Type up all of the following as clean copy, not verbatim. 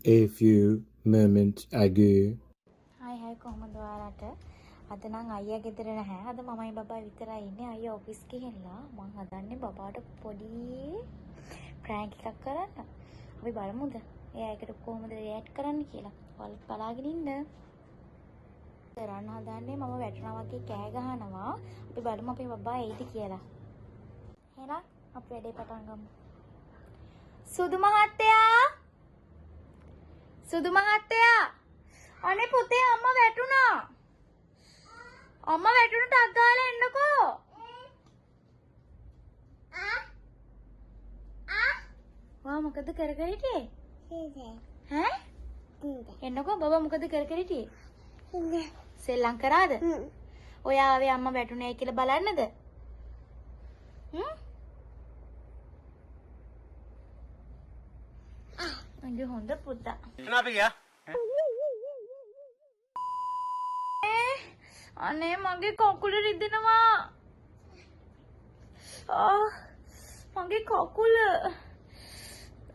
A few moments ago. හයි කොහමද ඔයාලට? අද නම් අයියා ගෙදර නැහැ. අද මමයි බබා විතරයි ඉන්නේ. අයියා ඔෆිස් ගිහිල්ලා. මං හදන්නේ බබාට පොඩි ප්‍රෑන්ක් එකක් කරන්න. අපි බලමුද? එයා ඒකට කොහොමද රියැක්ට් කරන්න කියලා. ඔයාලත් බලාගෙන ඉන්න. කරන්න හදන්නේ මම වැටුණා වගේ කෑ ගහනවා. අපි බලමු අපේ බබා එයිද කියලා. එහෙනම් අපි වැඩේ පටන් ගමු. සුදු මහත්තයා! සුදු මහත්තයා! අනේ පුතේ අම්මා වැටුණා. අම්මා වැටුණට අත් ගාලා එන්නකෝ. වා මොකද කර කර හිටියේ? ඈ? එන්නකෝ බබා මොකද කර කර හිටියේ? සෙල්ලම් කරාද? ඔයා ආවේ අම්මා වැටුණේ කියලා බලන්නද? අංගේ හොඳ පුතා. Kenapa ya? අනේ මගේ කකුල රිදෙනවා. මගේ කකුල.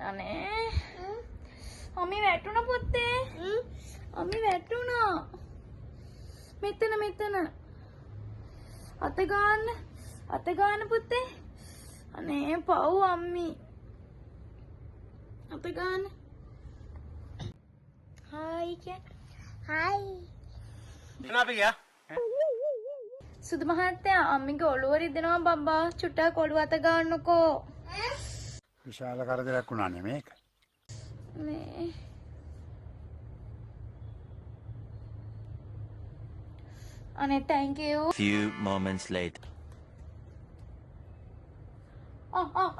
අනේ. අම්මි වැටුණා පුතේ. අම්මි වැටුණා. මෙතන. අත ගන්න පුතේ. අනේ පව් අම්මි. අත ගන්න. හායි කිය. හායි. Kenapa ya? සුදු මහත්තයා අම්මිගේ ඔළුව රිදෙනවා බබා. චුට්ටක් ඔළුව අත ගන්නකෝ. විශාල කරදරයක් වුණානේ මේක. මේ අනේ thank you. Few moments later. Ah!